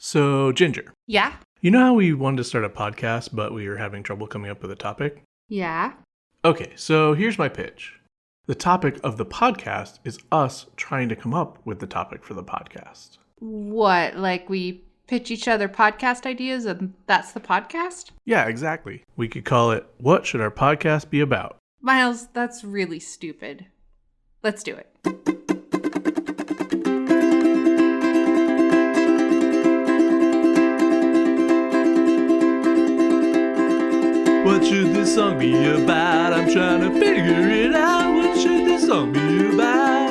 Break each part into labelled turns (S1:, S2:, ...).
S1: So, Ginger,
S2: Yeah?
S1: you know how we wanted to start a podcast, but we were having trouble coming up with a topic?
S2: Yeah?
S1: Okay, so here's my pitch. The topic of the podcast is us trying to come up with the topic for the podcast.
S2: What, like we pitch each other podcast ideas and that's the podcast?
S1: Yeah, exactly. We could call it, What Should Our Podcast Be About?
S2: Miles, that's really stupid. Let's do it.
S1: What should this song be about? I'm trying to figure it out. What should this song be about?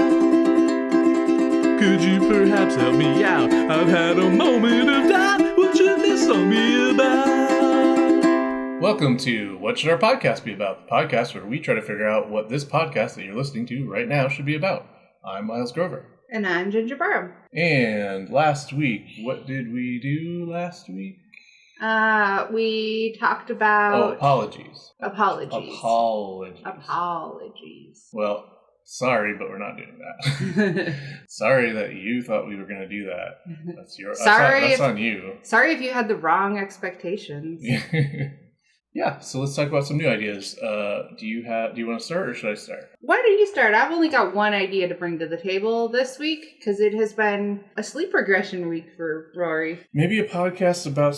S1: Could you perhaps help me out? I've had a moment of doubt. What should this song be about? Welcome to What Should Our Podcast Be About? The podcast where we try to figure out what this podcast that you're listening to right now should be about. I'm Miles Grover.
S2: And I'm Ginger Burrow.
S1: And last week, what did we do last week?
S2: We talked about...
S1: Apologies.
S2: Apologies.
S1: Well, sorry, but we're not doing that. Sorry that you thought we were going to do that. That's on you.
S2: Sorry if you had the wrong expectations.
S1: Yeah, so let's talk about some new ideas. Do you want to start or should I start?
S2: Why don't you start? I've only got one idea to bring to the table this week because it has been a sleep regression week for Rory.
S1: Maybe a podcast about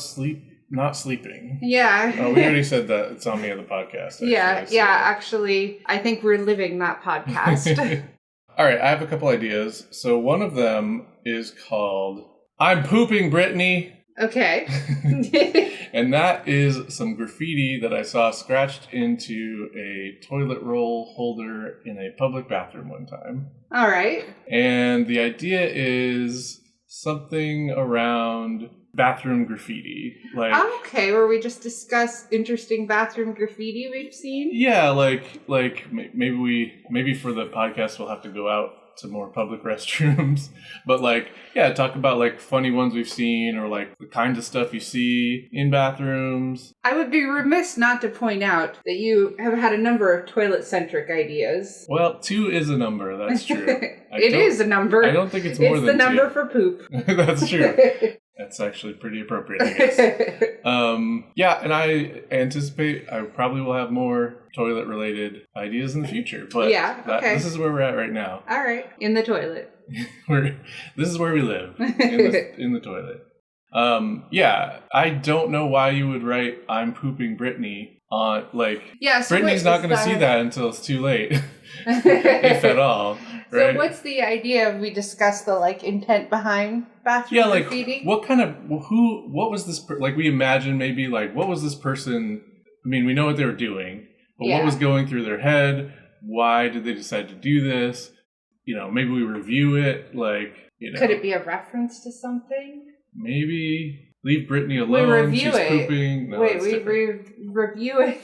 S1: not sleeping.
S2: Yeah.
S1: Oh, we already said that. It's on me on the podcast. Actually,
S2: Actually, I think we're living that podcast.
S1: All right, I have a couple ideas. So one of them is called I'm Pooping Brittney.
S2: Okay.
S1: And that is some graffiti that I saw scratched into a toilet roll holder in a public bathroom one time.
S2: All right.
S1: And the idea is something around bathroom graffiti.
S2: Okay, where we just discuss interesting bathroom graffiti we've seen?
S1: Yeah, maybe for the podcast we'll have to go out to more public restrooms, but talk about funny ones we've seen or the kind of stuff you see in bathrooms.
S2: I would be remiss not to point out that you have had a number of toilet-centric ideas.
S1: Well, 2 is a number, that's true.
S2: It is a number.
S1: I don't think it's more than 2.
S2: It's the number for poop.
S1: That's true. That's actually pretty appropriate, I guess. And I anticipate I probably will have more toilet-related ideas in the future. But this is where we're at right now.
S2: All right, in the toilet.
S1: This is where we live, in the toilet. I don't know why you would write I'm Pooping Brittney on, Brittany's not going to see that until it's too late, if at all. Right?
S2: So what's the idea of we discuss the intent behind bathroom graffiti?
S1: What was this, we imagine maybe what was this person, I mean, we know what they were doing, but what was going through their head? Why did they decide to do this? Maybe we review it,
S2: Could it be a reference to something?
S1: Maybe leave Brittany alone, she's pooping. No,
S2: we review it.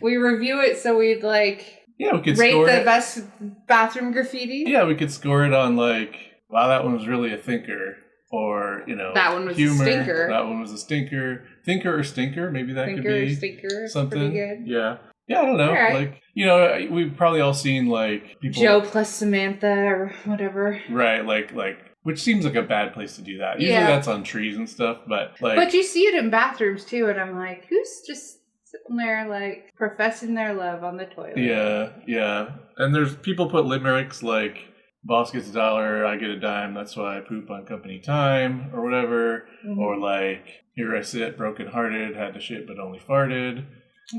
S2: We review it so we'd
S1: we could
S2: rate
S1: score
S2: the best bathroom graffiti.
S1: Yeah, we could score it on wow, that one was really a thinker, or
S2: that one was
S1: humor.
S2: A stinker.
S1: That one was a stinker. Thinker or stinker? Maybe that
S2: thinker
S1: could be
S2: or stinker.
S1: Something.
S2: Pretty good.
S1: Yeah. Yeah, I don't know.
S2: All right.
S1: We've probably all seen people
S2: Joe plus Samantha or whatever.
S1: Right, which seems like a bad place to do that. Usually that's on trees and stuff, but
S2: But you see it in bathrooms too, and I'm like, who's just sitting there professing their love on the toilet?
S1: Yeah. And there's people put limericks boss gets $1, I get a dime, that's why I poop on company time, or whatever. Mm-hmm. Or here I sit, broken hearted, had to shit but only farted.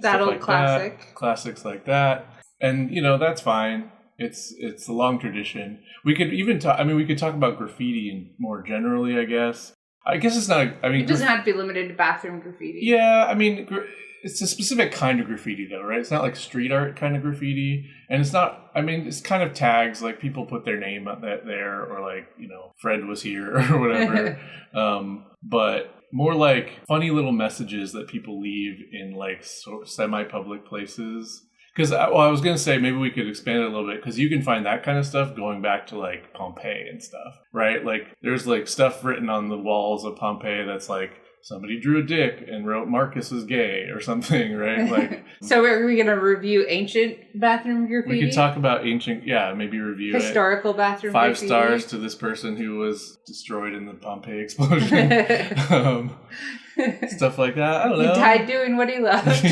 S2: That old classic.
S1: Classics like that. And that's fine. It's a long tradition. We could even we could talk about graffiti more generally, I guess. I guess it's not,
S2: it doesn't have to be limited to bathroom graffiti.
S1: Yeah, it's a specific kind of graffiti, though, right? It's not street art kind of graffiti. And it's not, it's kind of tags, people put their name there, or Fred was here, or whatever. But more funny little messages that people leave in semi-public places. Because, I was going to say, maybe we could expand it a little bit, because you can find that kind of stuff going back to, Pompeii and stuff, right? There's, stuff written on the walls of Pompeii that's, somebody drew a dick and wrote Marcus is gay or something, right? Like,
S2: so are we going to review ancient bathroom graffiti?
S1: we could talk about ancient, maybe review
S2: historical bathroom
S1: 5
S2: graffiti.
S1: stars to this person who was destroyed in the Pompeii explosion. Stuff like that. I don't know.
S2: He died doing what he loved.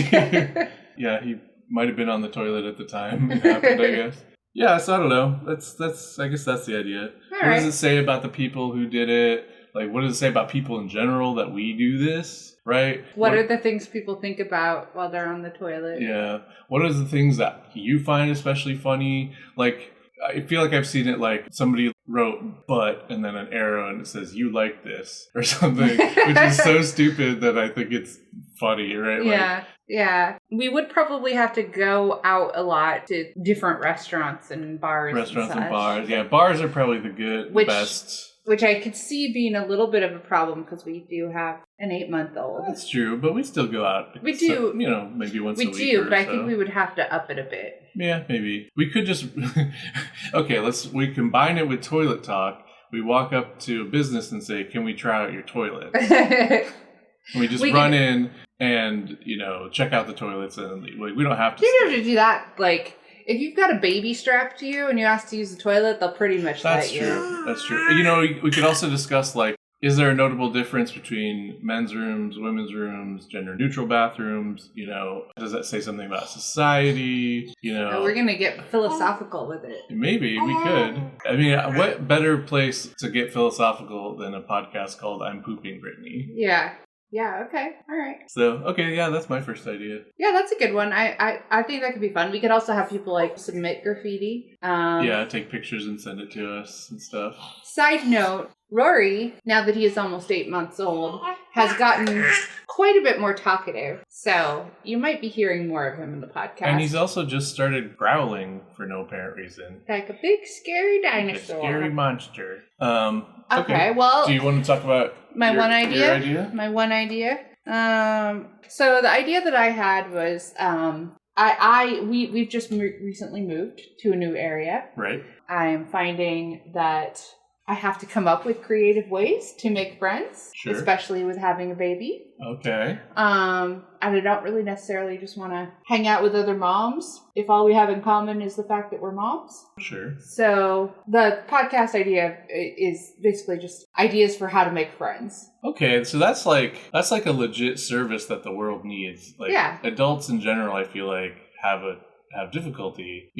S1: Yeah, he might have been on the toilet at the time it happened, I guess. Yeah, so I don't know. That's I guess that's the idea. What does it say about the people who did it? Like, what does it say about people in general that we do this, right?
S2: What are the things people think about while they're on the toilet?
S1: Yeah. What are the things that you find especially funny? Like, I feel like I've seen it like somebody wrote butt and then an arrow and it says, you like this or something, which is so stupid that I think it's funny, right?
S2: Yeah. Yeah. We would probably have to go out a lot to different restaurants and bars.
S1: Restaurants and bars. Yeah, bars are probably the best.
S2: Which I could see being a little bit of a problem because we do have an 8-month-old.
S1: That's true, but we still go out.
S2: We do.
S1: Maybe once a week.
S2: We do, but I think we would have to up it a bit.
S1: Yeah, maybe. We could just... Okay, we combine it with toilet talk. We walk up to a business and say, can we try out your toilet? We just run in and, check out the toilets and we don't have to...
S2: You don't have to do that, like... If you've got a baby strapped to you and you ask to use the toilet, they'll pretty much let you.
S1: That's true. We could also discuss, like, is there a notable difference between men's rooms, women's rooms, gender-neutral bathrooms? Does that say something about society?
S2: We're going to get philosophical with it.
S1: Maybe we could. I mean, what better place to get philosophical than a podcast called I'm Pooping Brittney?
S2: Yeah. Yeah, okay. All right.
S1: So, that's my first idea.
S2: Yeah, that's a good one. I think that could be fun. We could also have people, like, submit graffiti.
S1: Take pictures and send it to us and stuff.
S2: Side note, Rory, now that he is almost 8 months old, has gotten quite a bit more talkative. So, you might be hearing more of him in the podcast.
S1: And he's also just started growling for no apparent reason.
S2: Like a big, scary dinosaur.
S1: Like a scary monster.
S2: Okay, well...
S1: Do you want to talk about
S2: my one idea?
S1: Your idea?
S2: My one idea? So the idea that I had was, we've just recently moved to a new area.
S1: Right.
S2: I'm finding that I have to come up with creative ways to make friends, especially with having a baby.
S1: Okay.
S2: And I don't really necessarily just want to hang out with other moms if all we have in common is the fact that we're moms.
S1: Sure.
S2: So the podcast idea is basically just ideas for how to make friends.
S1: Okay, so that's like a legit service that the world needs. Like, adults in general, I feel like have difficulty.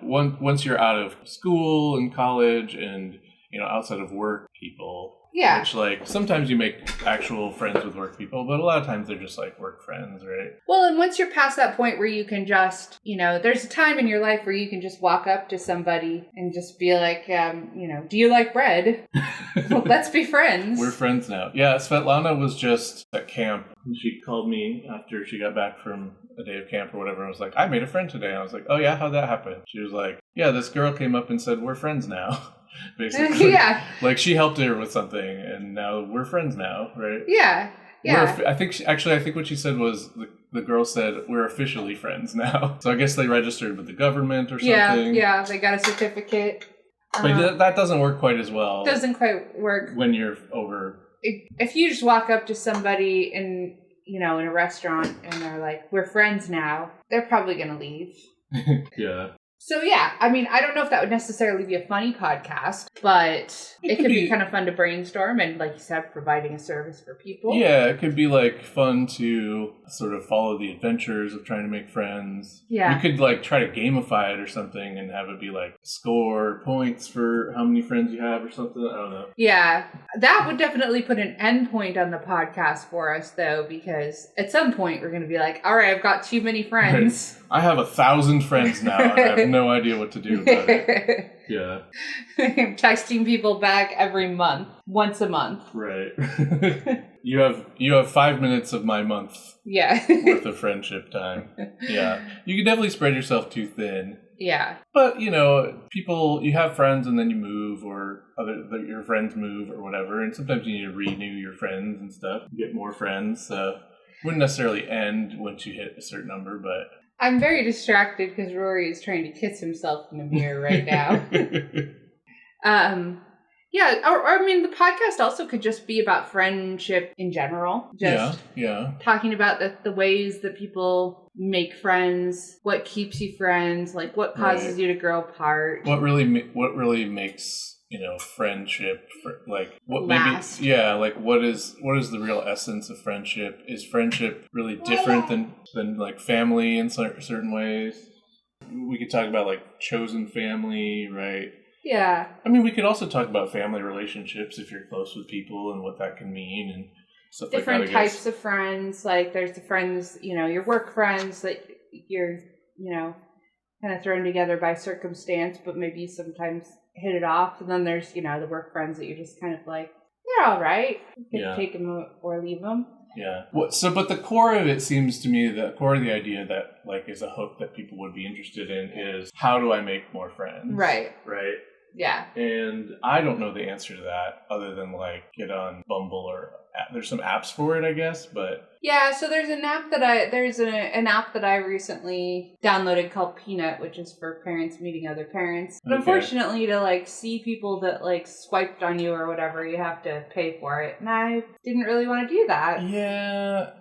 S1: Once you're out of school and college and outside of work people.
S2: Yeah.
S1: Which, like, sometimes you make actual friends with work people, but a lot of times they're just, like, work friends, right?
S2: Well, and once you're past that point where you can just, there's a time in your life where you can just walk up to somebody and just be like, do you like bread? Well, let's be friends.
S1: We're friends now. Yeah, Svetlana was just at camp. She called me after she got back from a day of camp or whatever and was like, I made a friend today. And I was like, oh, yeah? How'd that happen? She was like, yeah, this girl came up and said, we're friends now. Basically.
S2: Yeah.
S1: Like, she helped her with something, and now we're friends now, right?
S2: Yeah. Yeah.
S1: I think what she said was the girl said, we're officially friends now. So I guess they registered with the government or something.
S2: Yeah. They got a certificate.
S1: But that doesn't work quite as well.
S2: Doesn't quite work.
S1: When you're over.
S2: If you just walk up to somebody in a restaurant and they're like, we're friends now, they're probably going to leave.
S1: Yeah.
S2: So, yeah, I mean, I don't know if that would necessarily be a funny podcast, but it could be kind of fun to brainstorm and, like you said, providing a service for people.
S1: Yeah, it could be, like, fun to sort of follow the adventures of trying to make friends.
S2: Yeah.
S1: We could, like, try to gamify it or something and have it be, like, score points for how many friends you have or something. I don't know.
S2: Yeah. That would definitely put an end point on the podcast for us, though, because at some point we're going to be like, all right, I've got too many friends.
S1: Right. I have 1,000 friends now and I have no idea what to do about it. Yeah.
S2: I'm texting people back every month, once a month.
S1: Right. You have 5 minutes of my month.
S2: Yeah.
S1: Worth of friendship time. Yeah. You can definitely spread yourself too thin.
S2: Yeah.
S1: But, people, you have friends and then you move or your friends move or whatever. And sometimes you need to renew your friends and stuff. Get more friends. So wouldn't necessarily end once you hit a certain number, but...
S2: I'm very distracted because Rory is trying to kiss himself in the mirror right now. Yeah, or I mean, the podcast also could just be about friendship in general. Just talking about the ways that people make friends, what keeps you friends, like what causes you to grow apart.
S1: What really makes, friendship, like what
S2: last.
S1: maybe, like what is the real essence of friendship? Is friendship really different than like family in certain ways? We could talk about like chosen family, right?
S2: Yeah.
S1: I mean, we could also talk about family relationships if you're close with people and what that can mean and stuff
S2: different
S1: like that.
S2: Different types of friends. Like there's the friends, your work friends that you're, kind of thrown together by circumstance, but maybe sometimes hit it off. And then there's, the work friends that you're just kind of like, they're all right. You can take them or leave them.
S1: Yeah. But the core of it seems to me, the core of the idea that like is a hook that people would be interested in is, how do I make more friends?
S2: Right.
S1: Right.
S2: Yeah.
S1: And I don't know the answer to that other than like get on Bumble or there's some apps for it, I guess, but
S2: yeah, so there's an app that I recently downloaded called Peanut, which is for parents meeting other parents. But unfortunately, to like see people that like swiped on you or whatever, you have to pay for it. And I didn't really want to do that.
S1: Yeah.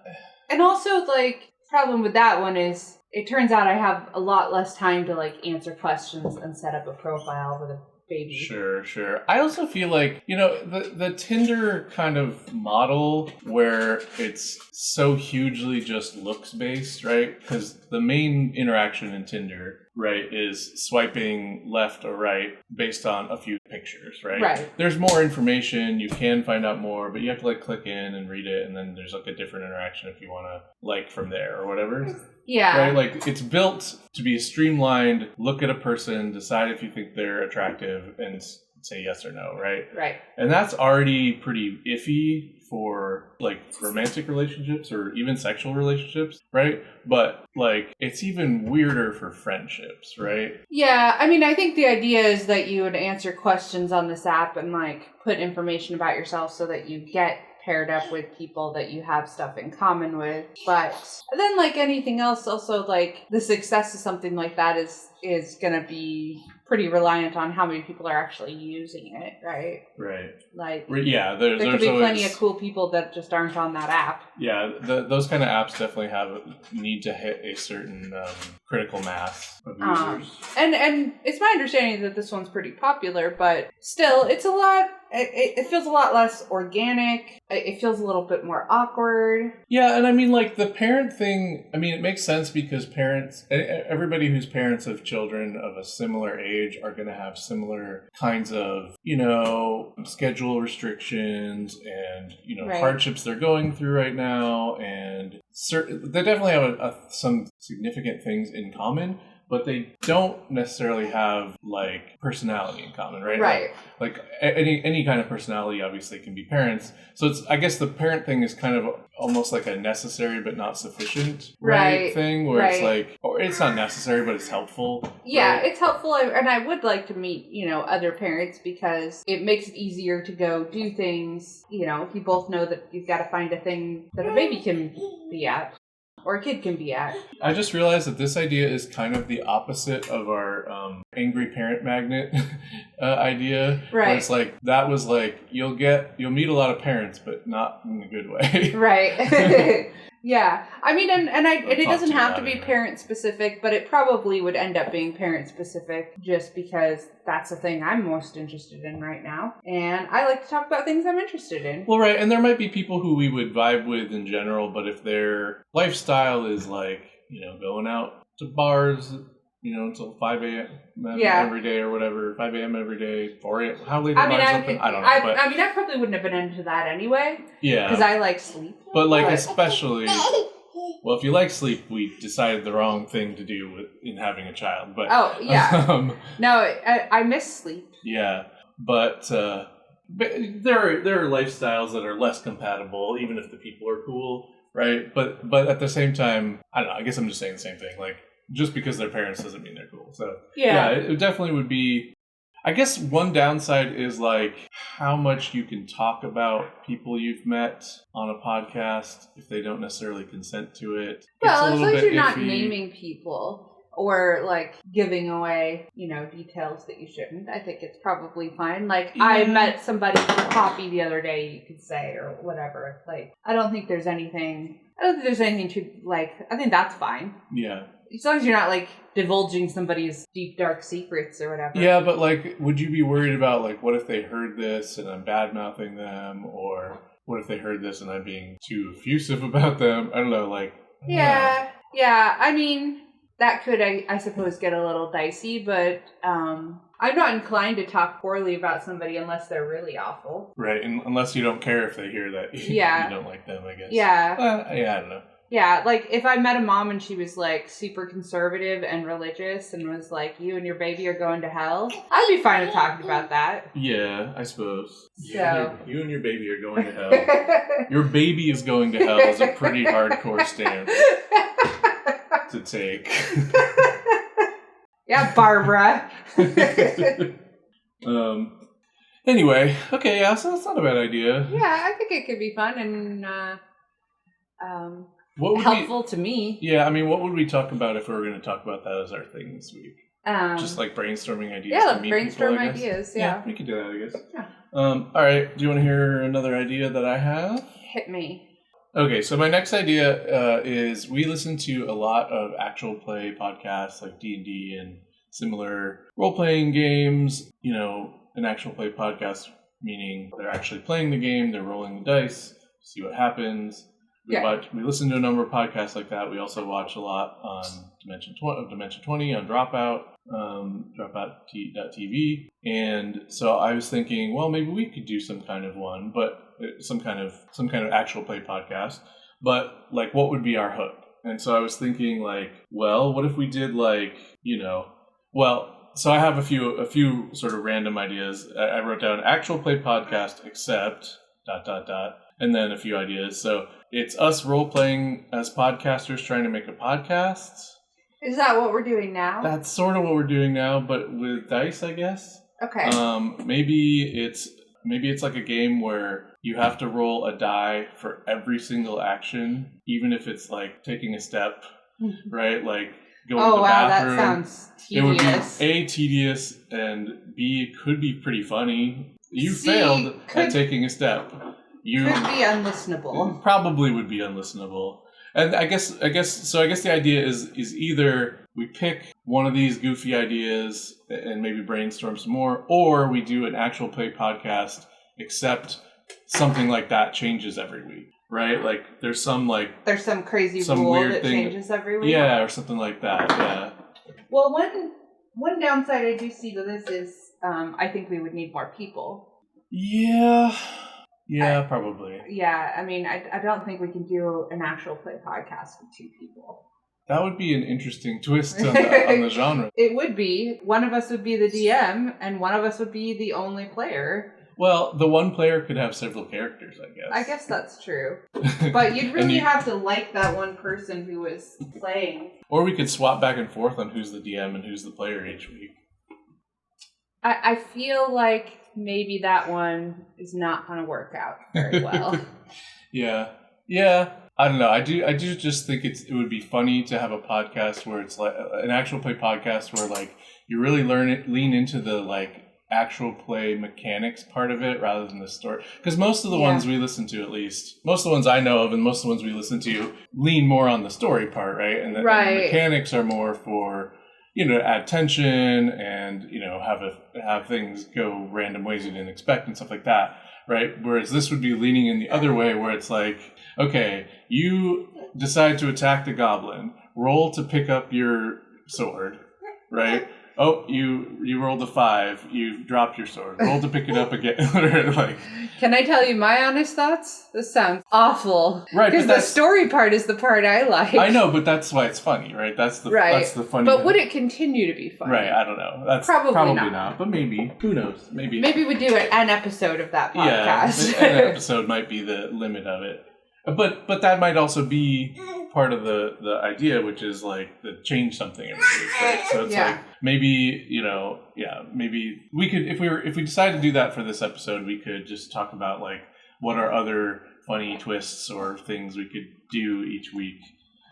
S2: And also like problem with that one is it turns out I have a lot less time to like answer questions and set up a profile with a baby.
S1: Sure. I also feel like, the Tinder kind of model where it's so hugely just looks based, right? Because the main interaction in Tinder, right, is swiping left or right based on a few pictures, right?
S2: Right.
S1: There's more information, you can find out more, but you have to like click in and read it, and then there's like a different interaction if you want to like from there or whatever.
S2: Yeah.
S1: Right? Like it's built to be streamlined, look at a person, decide if you think they're attractive, and say yes or no, right?
S2: Right.
S1: And that's already pretty iffy for like romantic relationships or even sexual relationships, right? But like it's even weirder for friendships, right?
S2: Yeah, I mean, I think the idea is that you would answer questions on this app and like put information about yourself so that you get paired up with people that you have stuff in common with. But then like anything else, also like the success of something like that is going to be pretty reliant on how many people are actually using it, right?
S1: Right.
S2: Like,
S1: yeah,
S2: there could be plenty of cool people that just aren't on that app.
S1: Yeah, those kind of apps definitely need to hit a certain critical mass of users.
S2: And it's my understanding that this one's pretty popular, but still, it's a lot. It feels a lot less organic. It feels a little bit more awkward.
S1: Yeah, and I mean, like, the parent thing, I mean, it makes sense because everybody who's parents of children of a similar age are going to have similar kinds of, schedule restrictions and,
S2: right.
S1: hardships they're going through right now. And they definitely have some significant things in common, but they don't necessarily have like personality in common, right?
S2: Right.
S1: Like any kind of personality obviously can be parents. So I guess the parent thing is kind of almost like a necessary but not sufficient right thing where it's like, or it's not necessary but it's helpful.
S2: Yeah,
S1: right?
S2: It's helpful, and I would like to meet, other parents because it makes it easier to go do things, if you both know that you've got to find a thing that a baby can be at. Or a kid can be at.
S1: I just realized that this idea is kind of the opposite of our angry parent magnet idea.
S2: Right.
S1: Where it's like, that was like, you'll meet a lot of parents, but not in a good way.
S2: Right. Yeah. I mean, and it doesn't have to be parent specific, but it probably would end up being parent specific just because that's the thing I'm most interested in right now. And I like to talk about things I'm interested in.
S1: Well, right. And there might be people who we would vibe with in general, but if their lifestyle is like, going out to bars, until 5 a.m. every day or whatever, 5 a.m. every day, 4 a.m. How late are bars open? I don't know.
S2: I probably wouldn't have been into that anyway.
S1: Yeah.
S2: Because I like sleep.
S1: But like, especially, well, if you like sleep, we decided the wrong thing to do in having a child. But
S2: oh, yeah. No, I miss sleep.
S1: Yeah. But there are lifestyles that are less compatible, even if the people are cool, right? But at the same time, I don't know, I guess I'm just saying the same thing. Like, just because they're parents doesn't mean they're cool. So yeah, it definitely would be. I guess one downside is like how much you can talk about people you've met on a podcast if they don't necessarily consent to it.
S2: Well,
S1: as
S2: long as you're not naming people or like giving away, details that you shouldn't. I think it's probably fine. Like I met somebody for coffee the other day, you could say, or whatever. Like I don't think there's anything to like. I think that's fine.
S1: Yeah.
S2: As long as you're not like divulging somebody's deep dark secrets or whatever.
S1: Yeah, but like, would you be worried about like, what if they heard this and I'm bad mouthing them, or what if they heard this and I'm being too effusive about them? I don't know, like.
S2: Yeah. I mean, that could, I suppose, get a little dicey, but I'm not inclined to talk poorly about somebody unless they're really awful.
S1: Right, and unless you don't care if they hear that you don't like them, I guess.
S2: Yeah.
S1: I don't know.
S2: Yeah, like if I met a mom and she was like super conservative and religious and was like, you and your baby are going to hell, I'd be fine with talking about that.
S1: Yeah, I suppose.
S2: So.
S1: You and your baby are going to hell. Your baby is going to hell is a pretty hardcore stance to take.
S2: Yeah, Barbara.
S1: Anyway, okay, yeah, so that's not a bad idea.
S2: Yeah, I think it could be fun and
S1: what would
S2: helpful to me.
S1: Yeah, I mean, what would we talk about if we were going to talk about that as our thing this week? Just like brainstorming ideas.
S2: Yeah,
S1: to meet
S2: brainstorm
S1: people,
S2: ideas. Yeah,
S1: we could do that, I guess.
S2: Yeah.
S1: All right. Do you want to hear another idea that I have?
S2: Hit me.
S1: Okay, so my next idea is we listen to a lot of actual play podcasts like D&D and similar role-playing games. An actual play podcast meaning they're actually playing the game, they're rolling the dice, see what happens. We listen to a number of podcasts like that. We also watch a lot on Dimension 20 on Dropout, Dropout.tv. And so I was thinking, well, maybe we could do some kind of one, but some kind of actual play podcast. But like, what would be our hook? And so I was thinking, like, well, what if we did so I have a few sort of random ideas. I wrote down actual play podcast except ... and then a few ideas. So it's us role-playing as podcasters trying to make a podcast.
S2: Is that what we're doing now?
S1: That's sort of what we're doing now, but with dice, I guess.
S2: Okay.
S1: Maybe it's like a game where you have to roll a die for every single action, even if it's like taking a step, right? Like going to the bathroom.
S2: That sounds tedious.
S1: It would be A, tedious, and B, could be pretty funny. You failed at taking a step.
S2: Could be unlistenable.
S1: Probably would be unlistenable. And I guess the idea is either we pick one of these goofy ideas and maybe brainstorm some more, or we do an actual play podcast, except something like that changes every week, right? Like there's some
S2: crazy rule
S1: weird
S2: that
S1: thing
S2: changes every week.
S1: Yeah, or something like that. Yeah.
S2: Well, one downside I do see to this is I think we would need more people.
S1: Yeah, probably.
S2: Yeah, I mean, I don't think we can do an actual play podcast with two people.
S1: That would be an interesting twist on the genre.
S2: It would be. One of us would be the DM, and one of us would be the only player.
S1: Well, the one player could have several characters, I guess.
S2: I guess that's true. But you'd really have to like that one person who was playing.
S1: Or we could swap back and forth on who's the DM and who's the player each week.
S2: I feel like maybe that one is not going to work out very well.
S1: Yeah. I don't know. I do just think it would be funny to have a podcast where it's like an actual play podcast where like you really lean into the like actual play mechanics part of it rather than the story. Because most of the ones we listen to, at least most of the ones I know of, and most of the ones we listen to lean more on the story part, right? And the mechanics are more for add tension and have things go random ways you didn't expect and stuff like that, right? Whereas this would be leaning in the other way, where it's like, okay, you decide to attack the goblin, roll to pick up your sword, right? Oh, you rolled a 5. You dropped your sword. Roll to pick it up again.
S2: Can I tell you my honest thoughts? This sounds awful.
S1: Right,
S2: because the story part is the part I like.
S1: I know, but that's why it's funny, right? That's the funny.
S2: But would it continue to be funny?
S1: Right, I don't know. That's probably not. But maybe. Who knows? Maybe
S2: we do an episode of that podcast.
S1: Yeah, an episode might be the limit of it. But that might also be part of the idea, which is like the change something every week, right? So it's like maybe maybe we could if we decide to do that for this episode, we could just talk about like what are other funny twists or things we could do each week,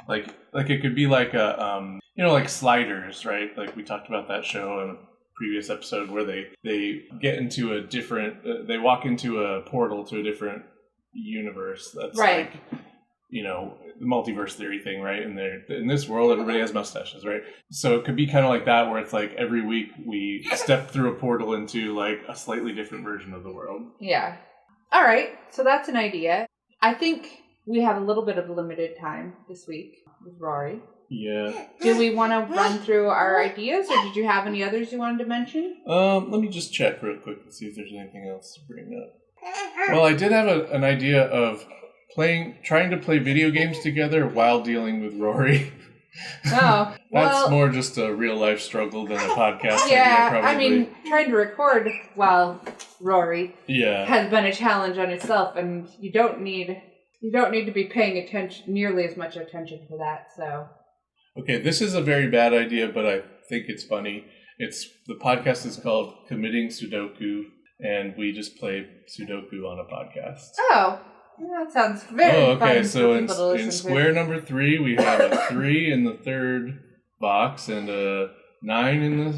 S1: Like it could be like a like Sliders, right? Like we talked about that show in a previous episode where they get into a different they walk into a portal to a different universe that's
S2: right.
S1: like the multiverse theory thing, right? And in this world everybody has mustaches, right? So it could be kind of like that where it's like every week we step through a portal into like a slightly different version of the world.
S2: Yeah. All right, so that's an idea. I think we have a little bit of limited time this week with Rory.
S1: Yeah.
S2: Do we want to run through our ideas, or did you have any others you wanted to mention?
S1: Let me just check real quick and see if there's anything else to bring up. Well, I did have an idea of trying to play video games together while dealing with Rory.
S2: Oh,
S1: That's more just a real life struggle than a podcast
S2: yeah,
S1: idea, probably.
S2: I mean, trying to record while Rory has been a challenge on itself, and you don't need to be paying nearly as much attention to that. So,
S1: okay, this is a very bad idea, but I think it's funny. The podcast is called Committing Sudoku, and we just play Sudoku on a podcast.
S2: Oh. That sounds very fun.
S1: Okay, so
S2: in
S1: square number 3, we have a 3 in the third box and a 9 in the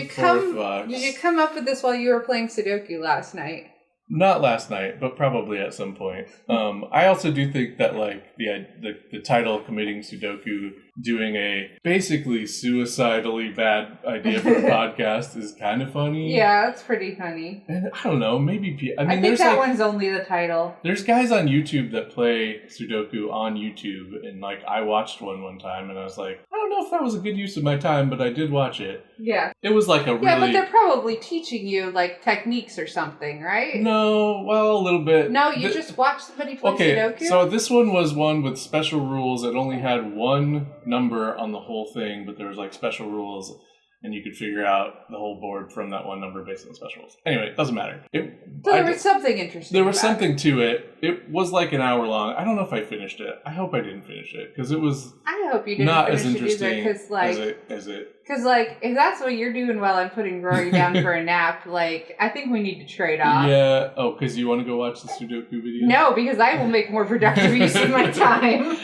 S1: fourth box.
S2: Did you come up with this while you were playing Sudoku last night?
S1: Not last night, but probably at some point. I also do think that like the title Committing Sudoku, doing a basically suicidally bad idea for a podcast is kind of funny.
S2: Yeah, it's pretty funny.
S1: And I don't know, maybe
S2: I think that one's only the title.
S1: There's guys on YouTube that play Sudoku on YouTube, and like I watched one time, and I was like, I don't know if that was a good use of my time, but I did watch it.
S2: Yeah.
S1: It was like a really...
S2: Yeah, but they're probably teaching you like techniques or something, right?
S1: No, well, a little bit.
S2: No, you just watch somebody play Sudoku?
S1: Okay, so this one was one with special rules. It only had one number on the whole thing, but there was like special rules, and you could figure out the whole board from that one number based on the special rules. Anyway, it doesn't matter.
S2: There was something interesting.
S1: There was something to it. It was like an hour long. I don't know if I finished it. I hope I didn't finish it because it was.
S2: I hope you didn't
S1: not
S2: finish
S1: as interesting
S2: it either,
S1: as it.
S2: Because, like, if that's what you're doing while I'm putting Rory down for a nap, like, I think we need to trade off.
S1: Yeah. Oh, because you want to go watch the Sudoku video?
S2: No, because I will make more productive use of my time.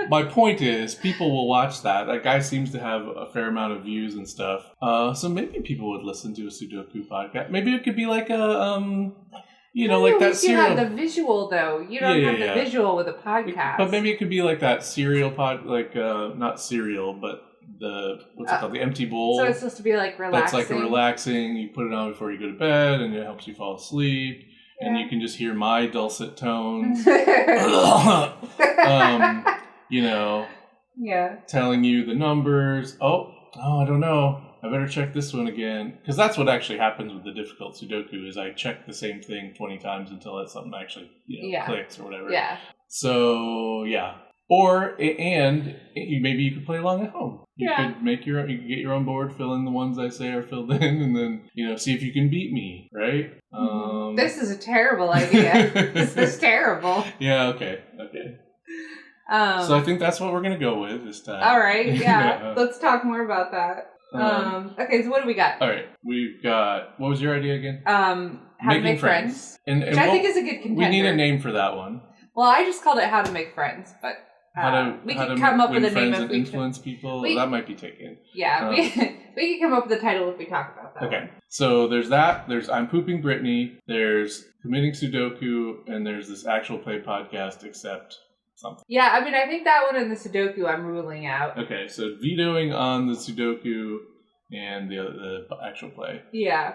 S1: My point is, people will watch that. That guy seems to have a fair amount of views and stuff. So maybe people would listen to a Sudoku podcast. Maybe it could be like a, like that serial.
S2: You have the visual, though. You don't have the visual with a podcast.
S1: But maybe it could be like that serial not serial, but what's it called? The empty bowl.
S2: So it's supposed to be like relaxing.
S1: That's like relaxing. You put it on before you go to bed, and it helps you fall asleep. Yeah. And you can just hear my dulcet tones. Yeah. Telling you the numbers. Oh, I don't know. I better check this one again. Because that's what actually happens with the difficult Sudoku is I check the same thing 20 times until something actually clicks or whatever.
S2: Yeah.
S1: So, yeah. Or, maybe you could play along at home. You could get your own board, fill in the ones I say are filled in, and then, see if you can beat me, right?
S2: This is a terrible idea. This is terrible.
S1: Yeah, okay. So I think that's what we're going to go with this time.
S2: All right, yeah. Let's talk more about that. Okay, so what do we got?
S1: All right, we've got... What was your idea again?
S2: How to make friends.
S1: And
S2: which I think is a good contender.
S1: We need a name for that one.
S2: Well, I just called it How to Make Friends, but... we can come up with a name if we
S1: influence people. That might be taken.
S2: Yeah, we can come up with a title if we talk about that.
S1: Okay, so there's that. There's I'm Pooping Brittney. There's Committing Sudoku, and there's this actual play podcast, except something.
S2: Yeah, I mean, I think that one and the Sudoku I'm ruling out.
S1: Okay, so vetoing on the Sudoku and the actual play.
S2: Yeah.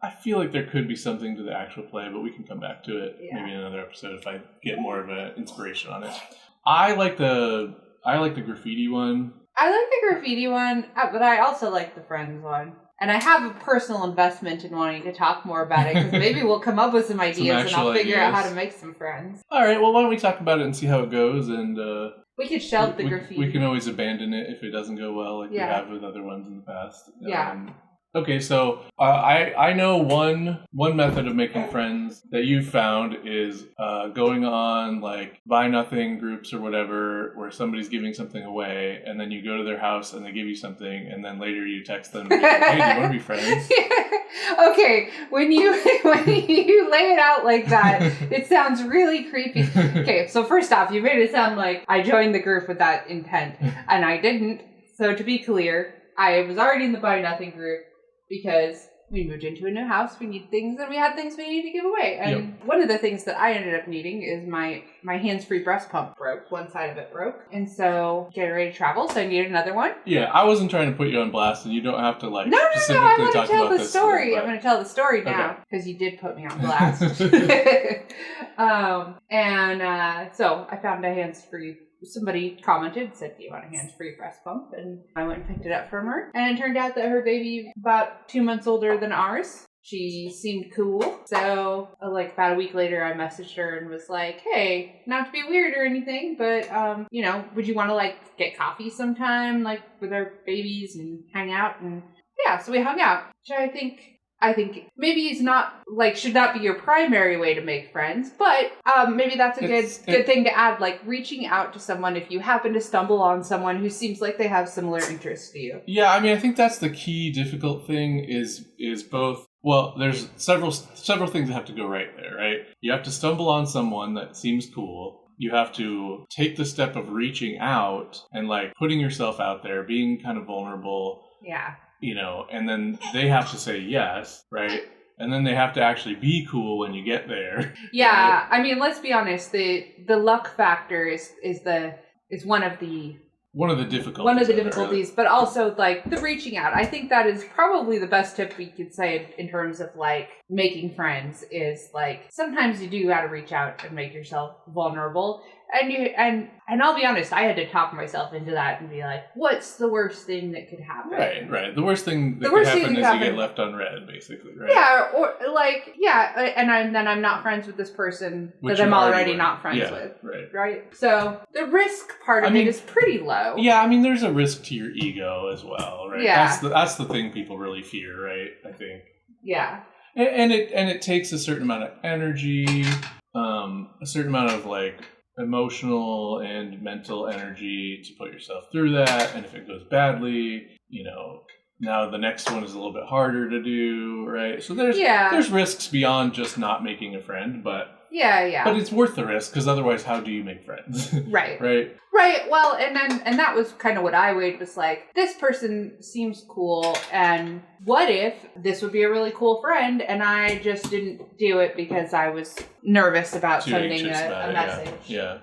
S1: I feel like there could be something to the actual play, but we can come back to it maybe in another episode if I get more of an inspiration on it. I like the graffiti one.
S2: I like the graffiti one, but I also like the Friends one. And I have a personal investment in wanting to talk more about it, because maybe we'll come up with some ideas and I'll figure out how to make some friends.
S1: All right, well, why don't we talk about it and see how it goes, and
S2: we could shelve the graffiti.
S1: We can always abandon it if it doesn't go well, like we have with other ones in the past.
S2: Yeah.
S1: Okay, so I know one method of making friends that you've found is going on like buy nothing groups or whatever, where somebody's giving something away, and then you go to their house and they give you something, and then later you text them, and hey, do you want to be friends?
S2: Okay, when you lay it out like that, it sounds really creepy. Okay, so first off, you made it sound like I joined the group with that intent, and I didn't. So to be clear, I was already in the buy nothing group because we moved into a new house, we need things, and we had things we needed to give away. And one of the things that I ended up needing is my hands-free breast pump broke. One side of it broke. And so getting ready to travel, so I needed another one.
S1: Yeah, I wasn't trying to put you on blast, and you don't have to
S2: No,
S1: specifically
S2: I want
S1: talk
S2: to tell
S1: about
S2: the
S1: this.
S2: story. I'm going to tell the story now because you did put me on blast. So I found a hands-free. Somebody commented, said, do you want a hands-free breast pump? And I went and picked it up from her. And it turned out that her baby, about 2 months older than ours, she seemed cool. So about a week later, I messaged her and was like, hey, not to be weird or anything, but, would you want to get coffee sometime, with our babies and hang out? And yeah, so we hung out, which I think maybe it's not should not be your primary way to make friends, but maybe that's a good thing to add, reaching out to someone if you happen to stumble on someone who seems like they have similar interests to you.
S1: Yeah, I mean, I think that's the key difficult thing is both. Well, there's several things that have to go right there, right? You have to stumble on someone that seems cool. You have to take the step of reaching out and putting yourself out there, being kind of vulnerable.
S2: Yeah.
S1: And then they have to say yes, right? And then they have to actually be cool when you get there.
S2: Yeah,
S1: right?
S2: I mean, let's be honest. The luck factor is one of the difficulties. But also the reaching out. I think that is probably the best tip we could say in terms of making friends is sometimes you do got to reach out and make yourself vulnerable. And I'll be honest, I had to talk myself into that and be like, what's the worst thing that could happen?
S1: Right. The worst thing that could happen is you get left unread, basically, right?
S2: Yeah, or and then I'm not friends with this person that I'm already not friends with. Right. So the risk part of it is pretty low.
S1: Yeah, I mean, there's a risk to your ego as well, right?
S2: Yeah.
S1: That's the thing people really fear, right? I think.
S2: Yeah.
S1: And it takes a certain amount of energy, a certain amount of emotional and mental energy to put yourself through that. And if it goes badly, now the next one is a little bit harder to do, right? So there's risks beyond just not making a friend, but but it's worth the risk because otherwise, how do you make friends?
S2: Right.
S1: Right.
S2: Well, and that was kind of what I weighed was this person seems cool, and what if this would be a really cool friend, and I just didn't do it because I was nervous about sending a message.
S1: Yeah.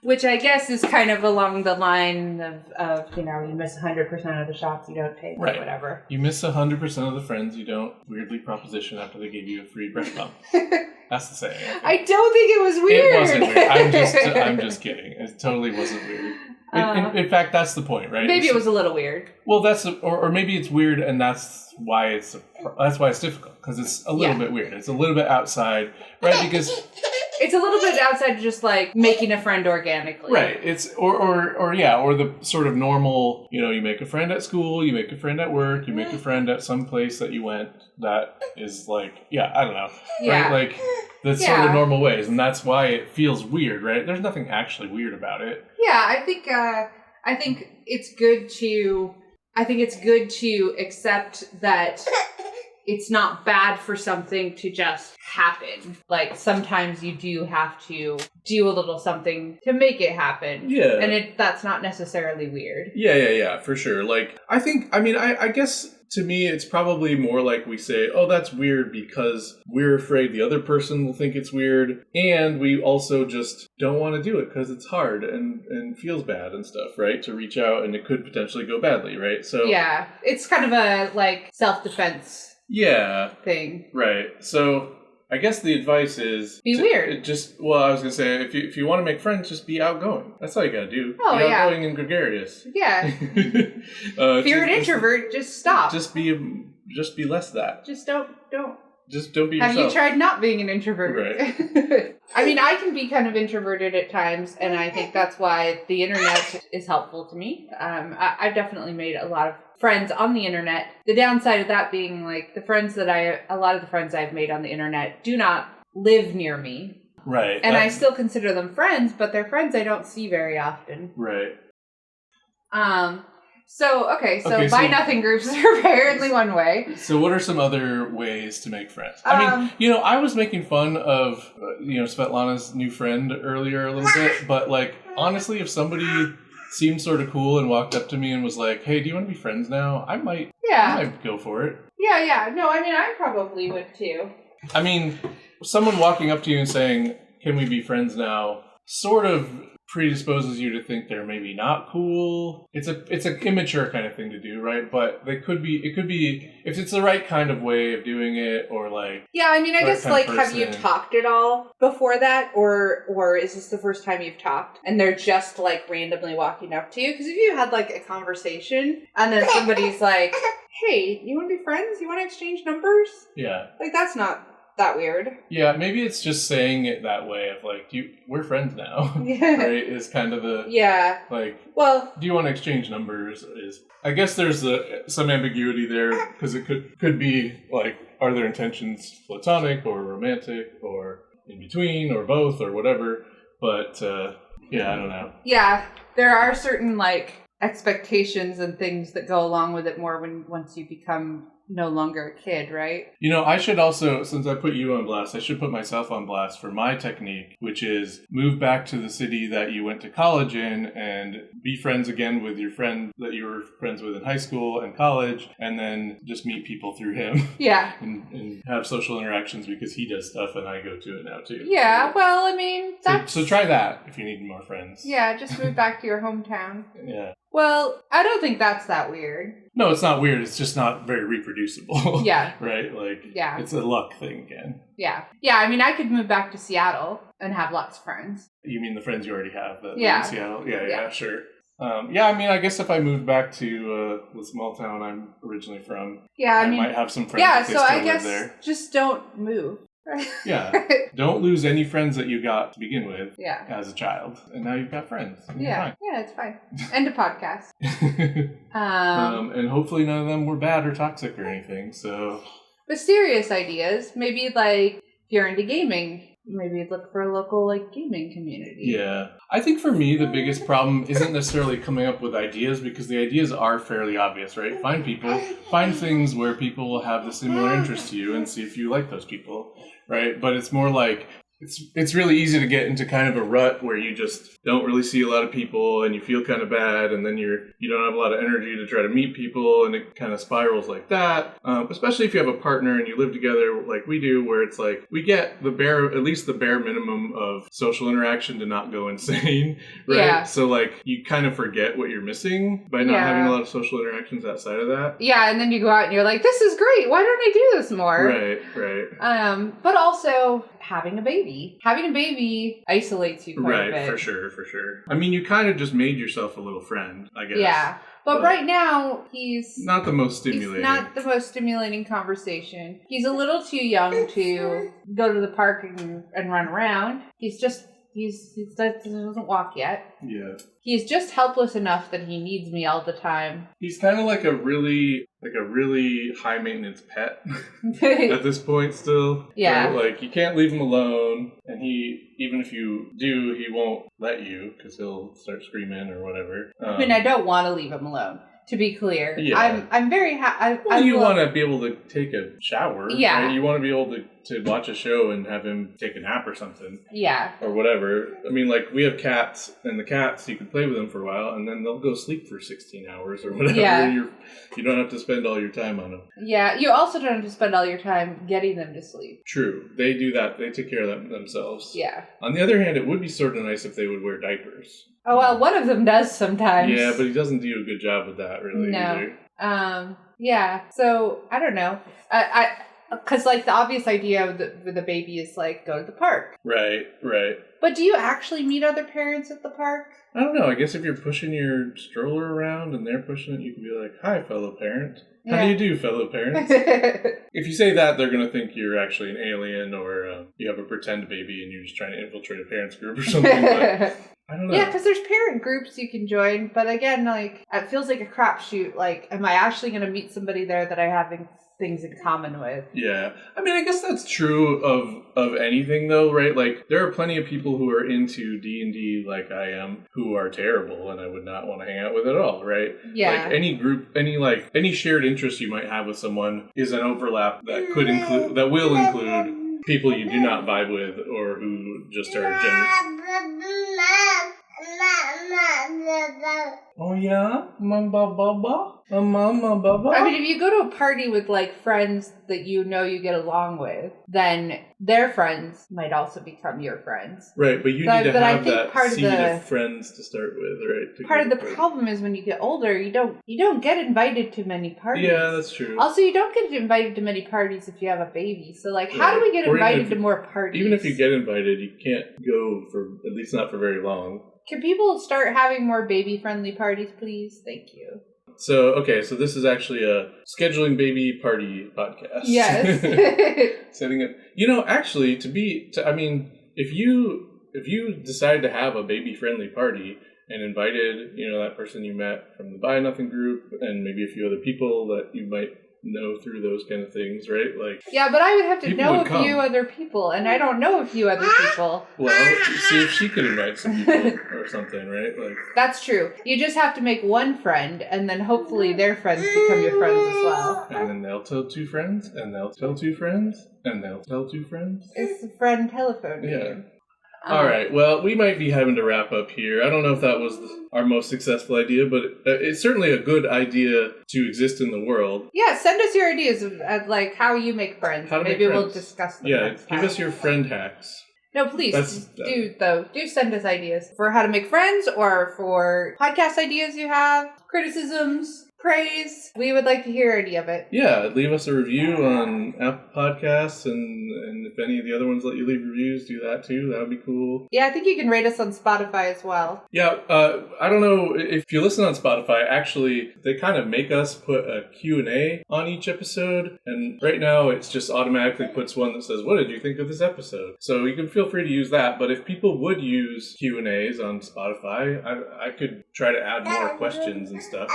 S2: Which I guess is kind of along the line of you miss 100% of the shots you don't take, or whatever.
S1: You miss 100% of the friends you don't weirdly proposition after they give you a free breast pump. That's the saying.
S2: I don't think it was weird.
S1: It wasn't weird. I'm just kidding. It totally wasn't weird. In fact, that's the point, right?
S2: Maybe it was a little weird.
S1: Well, or maybe it's weird, and that's why it's difficult because it's a little bit weird. It's a little bit outside, right? Because
S2: it's a little bit outside just making a friend organically.
S1: Right. It's or the sort of normal, you make a friend at school, you make a friend at work, you make a friend at some place that you went that is I don't know.
S2: Yeah.
S1: Right? The sort of normal ways, and that's why it feels weird, right? There's nothing actually weird about it.
S2: Yeah, I think it's good to accept that it's not bad for something to just happen. Sometimes you do have to do a little something to make it happen.
S1: Yeah.
S2: And that's not necessarily weird.
S1: Yeah, for sure. I guess to me, it's probably more we say, oh, that's weird because we're afraid the other person will think it's weird. And we also just don't want to do it because it's hard and feels bad and stuff, right? To reach out and it could potentially go badly, right? So
S2: yeah, it's kind of a self-defense thing.
S1: Right. So I guess the advice is
S2: be weird.
S1: I was gonna say if you want to make friends, just be outgoing. That's all you gotta do.
S2: Oh,
S1: be outgoing and gregarious.
S2: Yeah. If you're an introvert, just stop.
S1: Just be less that.
S2: Just don't
S1: just don't be
S2: Have
S1: yourself.
S2: you tried not being an introvert?
S1: Right.
S2: I mean, I can be kind of introverted at times, and I think that's why the internet is helpful to me. I've definitely made a lot of friends on the internet. The downside of that being, like, a lot of the friends I've made on the internet do not live near me.
S1: Right.
S2: And I still consider them friends, but they're friends I don't see very often.
S1: Right.
S2: So buy nothing groups are apparently one way.
S1: So what are some other ways to make friends? I mean, I was making fun of, Svetlana's new friend earlier a little bit, but, like, honestly, if somebody seemed sort of cool and walked up to me and was like, hey, do you want to be friends now? I might go for it.
S2: Yeah. No, I mean, I probably would too.
S1: I mean, someone walking up to you and saying, can we be friends now, sort of predisposes you to think they're maybe not cool. It's an immature kind of thing to do, right? But it could be if it's the right kind of way of doing it, or like.
S2: Yeah, I mean, I guess, like, have you talked at all before that, or is this the first time you've talked and they're just, like, randomly walking up to you? Because if you had, like, a conversation and then somebody's like, hey, you want to be friends? You want to exchange numbers?
S1: Yeah.
S2: Like, that's not that weird.
S1: Yeah, maybe it's just saying it that way of, like, we're friends now.
S2: Yeah.
S1: Right? Is kind of the...
S2: Yeah.
S1: Like,
S2: well,
S1: do you want to exchange numbers? I guess there's some ambiguity there, because it could be, like, are their intentions platonic or romantic or in between or both or whatever. But, yeah, I don't know.
S2: Yeah, there are certain, like, expectations and things that go along with it more once you become no longer a kid, right?
S1: I should also, since I put you on blast, I should put myself on blast for my technique, which is move back to the city that you went to college in and be friends again with your friend that you were friends with in high school and college, and then just meet people through him.
S2: Yeah.
S1: and have social interactions because he does stuff and I go to it now too.
S2: Yeah, well, I mean, that's...
S1: So try that if you need more friends.
S2: Yeah, just move back to your hometown.
S1: Yeah.
S2: Well, I don't think that's that weird.
S1: No, it's not weird. It's just not very reproducible.
S2: Yeah.
S1: Right? Like,
S2: yeah.
S1: It's a luck thing again.
S2: Yeah. Yeah, I mean, I could move back to Seattle and have lots of friends.
S1: You mean the friends you already have that live
S2: in
S1: Seattle? Yeah, sure. Yeah, I mean, I guess if I moved back to the small town I'm originally from, I might have some friends if they still live there.
S2: Just don't move.
S1: Yeah. Don't lose any friends that you got to begin with as a child. And now you've got friends.
S2: Yeah. Yeah, it's fine. End of podcast.
S1: And hopefully none of them were bad or toxic or anything. So,
S2: but serious ideas, maybe, like, if you're into gaming, maybe look for a local, like, gaming community.
S1: Yeah. I think for me, the biggest problem isn't necessarily coming up with ideas, because the ideas are fairly obvious, right? Find things where people will have the similar interest to you and see if you like those people, right? But it's more like, it's really easy to get into kind of a rut where you just don't really see a lot of people and you feel kind of bad, and then you don't have a lot of energy to try to meet people, and it kind of spirals like that. Especially if you have a partner and you live together like we do, where it's like we get at least the bare minimum of social interaction to not go insane, right?
S2: Yeah.
S1: So, like, you kind of forget what you're missing by not having a lot of social interactions outside of that.
S2: Yeah, and then you go out and you're like, this is great. Why don't I do this more?
S1: Right.
S2: But also having a baby. Having a baby isolates you quite a bit.
S1: Right, for sure. I mean, you kind of just made yourself a little friend, I guess.
S2: Yeah. But right now, he's
S1: not the most stimulating.
S2: He's not the most stimulating conversation. He's a little too young to go to the park and run around. He doesn't walk yet. Yeah. He's just helpless enough that he needs me all the time.
S1: He's kind of like a really high maintenance pet at this point still.
S2: Yeah.
S1: Right? Like, you can't leave him alone, and even if you do, he won't let you because he'll start screaming or whatever.
S2: I mean, I don't want to leave him alone. To be clear, I'm very happy.
S1: You want to be able to take a shower.
S2: Yeah.
S1: Right? You want to be able to watch a show and have him take a nap or something.
S2: Yeah.
S1: Or whatever. I mean, like, we have cats, and the cats, you can play with them for a while, and then they'll go sleep for 16 hours or whatever.
S2: Yeah.
S1: You don't have to spend all your time on them.
S2: Yeah, you also don't have to spend all your time getting them to sleep.
S1: True. They do that. They take care of them themselves.
S2: Yeah.
S1: On the other hand, it would be sort of nice if they would wear diapers.
S2: Oh, well, one of them does sometimes.
S1: Yeah, but he doesn't do a good job with that, really, either.
S2: Yeah, so, I don't know. because like the obvious idea of the baby is like go to the park.
S1: Right.
S2: But do you actually meet other parents at the park?
S1: I don't know. I guess if you're pushing your stroller around and they're pushing it, you can be like, "Hi, fellow parent. How do you do, fellow parents?" If you say that, they're going to think you're actually an alien or you have a pretend baby and you're just trying to infiltrate a parents group or something. But I don't know.
S2: Yeah, because there's parent groups you can join. But again, like, it feels like a crapshoot. Like, am I actually going to meet somebody there that I have things in common with?
S1: Yeah. I mean, I guess that's true of anything, though, right? Like, there are plenty of people who are into D&D like I am who are terrible and I would not want to hang out with at all, right?
S2: Yeah.
S1: Like, any group, any shared interest you might have with someone is an overlap that will include people you do not vibe with or who just are Oh yeah? Mama baba? Mama baba?
S2: I mean, if you go to a party with like friends that you know you get along with, then their friends might also become your friends.
S1: Right, but you need to have that seed of friends to start with, right?
S2: Part of the problem is when you get older, you don't get invited to many parties.
S1: Yeah, that's true.
S2: Also, you don't get invited to many parties if you have a baby. So, like, how do we get invited to more parties?
S1: Even if you get invited, you can't go for, at least not for very long.
S2: Can people start having more baby-friendly parties, please? Thank you.
S1: So this is actually a scheduling baby party podcast.
S2: Yes.
S1: Setting up, actually, if you decide to have a baby-friendly party and invited, that person you met from the Buy Nothing group and maybe a few other people that you might know through those kind of things, right? Like,
S2: yeah, but I would have to know a few other people, and I don't know a few other people.
S1: Well, see if she could invite some people or something, right? Like,
S2: that's true. You just have to make one friend, and then hopefully their friends become your friends as well.
S1: And then they'll tell two friends, and they'll tell two friends, and they'll tell two friends.
S2: It's a friend telephone game.
S1: Yeah. All right. Well, we might be having to wrap up here. I don't know if that was our most successful idea, but it's certainly a good idea to exist in the world.
S2: Yeah, send us your ideas of like how you make friends. Maybe we'll discuss them.
S1: Yeah, give us your friend hacks.
S2: No, please do send us ideas for how to make friends or for podcast ideas you have, criticisms, praise. We would like to hear any of it.
S1: Yeah, leave us a review on Apple Podcasts, and if any of the other ones let you leave reviews, do that too. That would be cool.
S2: Yeah, I think you can rate us on Spotify as well.
S1: Yeah, I don't know if you listen on Spotify, actually, they kind of make us put a Q&A on each episode, and right now it's just automatically puts one that says, "What did you think of this episode?" So you can feel free to use that, but if people would use Q&As on Spotify, I could try to add more questions and stuff.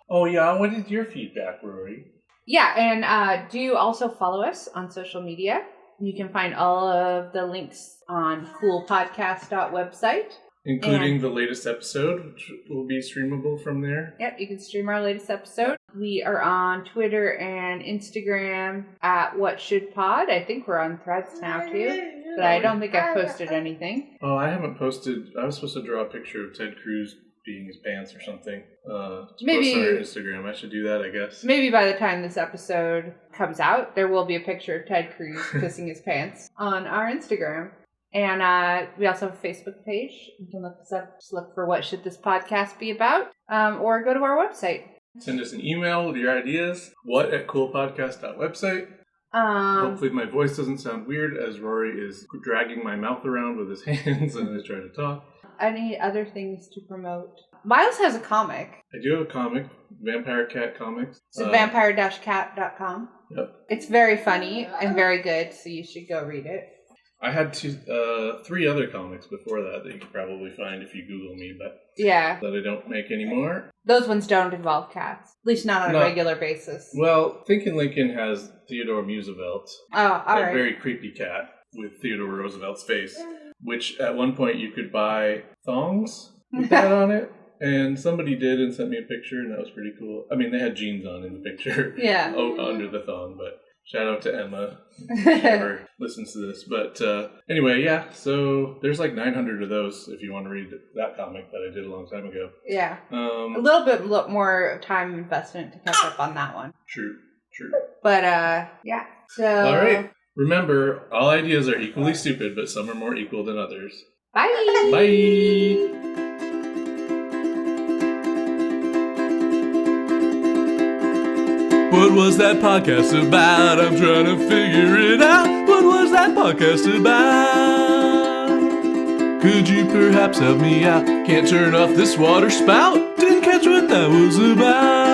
S1: Oh yeah, what is your feedback, Rory?
S2: Yeah, and do also follow us on social media. You can find all of the links on coolpodcast.website.
S1: Including the latest episode, which will be streamable from there.
S2: Yep, you can stream our latest episode. We are on Twitter and Instagram at WhatShouldPod. I think we're on Threads now too, but I don't think I've posted anything.
S1: Oh, I haven't posted. I was supposed to draw a picture of Ted Cruz peeing his pants or something.
S2: Maybe
S1: post on our Instagram. I should do that, I guess.
S2: Maybe by the time this episode comes out, there will be a picture of Ted Cruz pissing his pants on our Instagram. And we also have a Facebook page. You can look us up. Just look for What Should This Podcast Be About? Or go to our website.
S1: Send us an email with your ideas. what@coolpodcast.website. Hopefully my voice doesn't sound weird as Rory is dragging my mouth around with his hands and is trying to talk.
S2: Any other things to promote? Miles has a comic.
S1: I do have a comic, Vampire Cat Comics.
S2: It's vampire-cat.com.
S1: Yep.
S2: It's very funny and very good, so you should go read it.
S1: I had three other comics before that you could probably find if you Google me, but
S2: yeah,
S1: that I don't make anymore.
S2: Those ones don't involve cats, at least not on a regular basis.
S1: Well, Thinkin' Lincoln has Theodore Roosevelt.
S2: Oh, all right.
S1: A very creepy cat with Theodore Roosevelt's face, which at one point you could buy thongs with that on it. And somebody did and sent me a picture, and that was pretty cool. I mean, they had jeans on in the picture.
S2: Yeah.
S1: Under the thong, but shout out to Emma. She never listens to this. But anyway, yeah, so there's like 900 of those if you want to read that comic that I did a long time ago.
S2: Yeah. A little bit more time investment to catch up on that one.
S1: True.
S2: But, yeah. So.
S1: All right. Remember, all ideas are equally stupid, but some are more equal than others.
S2: Bye.
S1: Bye. What was that podcast about? I'm trying to figure it out. What was that podcast about? Could you perhaps help me out? Can't turn off this water spout. Didn't catch what that was about.